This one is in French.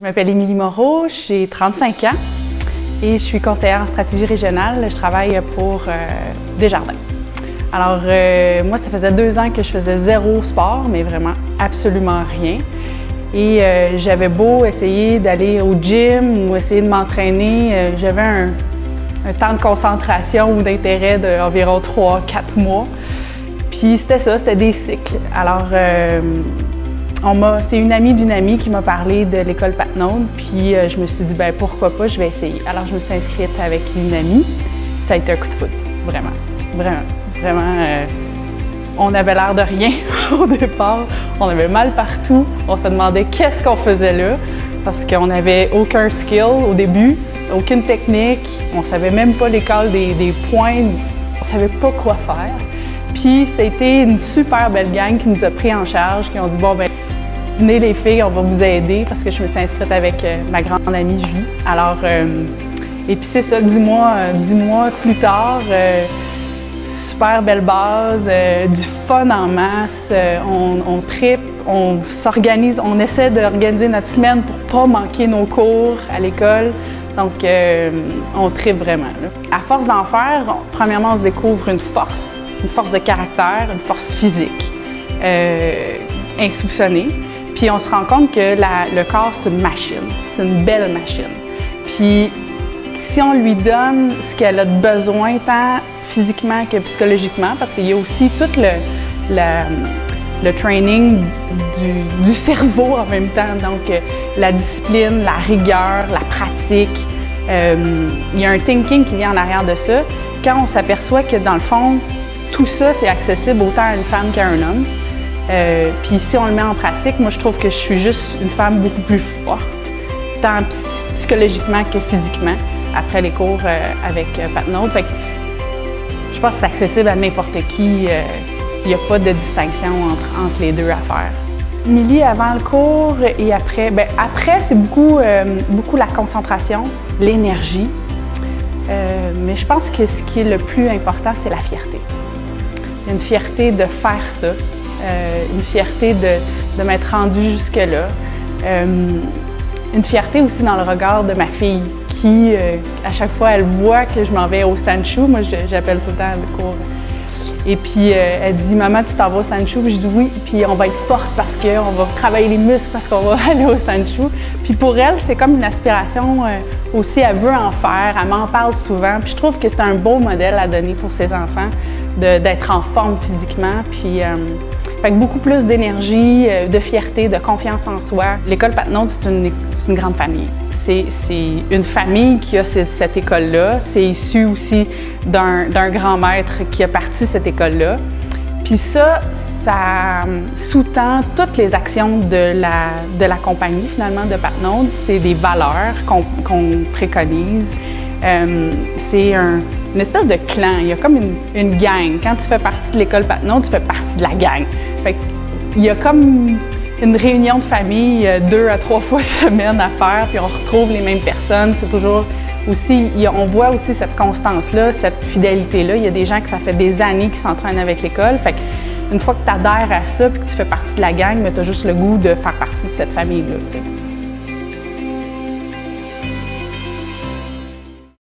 Je m'appelle Émilie Moreau, j'ai 35 ans et je suis conseillère en stratégie régionale. Je travaille pour Desjardins. Alors, moi, ça faisait 2 ans que je faisais zéro sport, mais vraiment absolument rien. Et j'avais beau essayer d'aller au gym ou essayer de m'entraîner, j'avais un temps de concentration ou d'intérêt d'environ 3-4 mois. Puis c'était ça, c'était des cycles. Alors, c'est une amie d'une amie qui m'a parlé de l'école Patnaud, puis je me suis dit, ben pourquoi pas, je vais essayer. Alors, je me suis inscrite avec une amie, puis ça a été un coup de foudre, vraiment, vraiment, vraiment. On avait l'air de rien au départ, on avait mal partout, on se demandait qu'est-ce qu'on faisait là, parce qu'on n'avait aucun skill au début, aucune technique, on savait même pas l'école des points, on savait pas quoi faire. Puis, ça a été une super belle gang qui nous a pris en charge, qui ont dit, bon, ben venez les filles, on va vous aider, parce que je me suis inscrite avec ma grande amie Julie. Alors, et puis c'est ça, 10 mois plus tard, super belle base, du fun en masse, on tripe, on s'organise, on essaie d'organiser notre semaine pour pas manquer nos cours à l'école. Donc, on tripe vraiment, là. À force d'en faire, premièrement, on se découvre une force de caractère, une force physique insoupçonnée. Puis on se rend compte que le corps, c'est une machine, c'est une belle machine. Puis si on lui donne ce qu'elle a de besoin, tant physiquement que psychologiquement, parce qu'il y a aussi tout le training du cerveau en même temps, donc la discipline, la rigueur, la pratique. Il y a un thinking qui vient en arrière de ça. Quand on s'aperçoit que dans le fond, tout ça, c'est accessible autant à une femme qu'à un homme. Puis si on le met en pratique, moi je trouve que je suis juste une femme beaucoup plus forte, tant psychologiquement que physiquement, après les cours avec Patnaud. Fait que je pense que c'est accessible à n'importe qui. Il n'y a pas de distinction entre les deux à faire. Émilie, avant le cours et après, bien après c'est beaucoup la concentration, l'énergie. Mais je pense que ce qui est le plus important, c'est la fierté. Il y a une fierté de faire ça. Une fierté de m'être rendue jusque-là. Une fierté aussi dans le regard de ma fille qui, à chaque fois, elle voit que je m'en vais au Sanshou. Moi, j'appelle tout le temps le cours. Et puis, elle dit « Maman, tu t'en vas au Sanshou? » Puis je dis « Oui. » Puis on va être forte parce qu'on va travailler les muscles parce qu'on va aller au Sanshou. Puis pour elle, c'est comme une aspiration aussi. Elle veut en faire. Elle m'en parle souvent. Puis je trouve que c'est un beau modèle à donner pour ses enfants d'être en forme physiquement. Puis, fait que beaucoup plus d'énergie, de fierté, de confiance en soi. L'école Patnaud, c'est une grande famille. C'est une famille qui a cette école-là. C'est issu aussi d'un grand maître qui a parti cette école-là. Puis ça sous-tend toutes les actions de la compagnie, finalement, de Patnaud. C'est des valeurs qu'on préconise. C'est une espèce de clan, il y a comme une gang. Quand tu fais partie de l'école Patnaud, tu fais partie de la gang. Fait qu'il y a comme une réunion de famille 2 à 3 fois semaine à faire, puis on retrouve les mêmes personnes. C'est toujours aussi, on voit aussi cette constance-là, cette fidélité-là. Il y a des gens que ça fait des années qui s'entraînent avec l'école. Fait qu'une fois que tu adhères à ça, puis que tu fais partie de la gang, tu as juste le goût de faire partie de cette famille-là.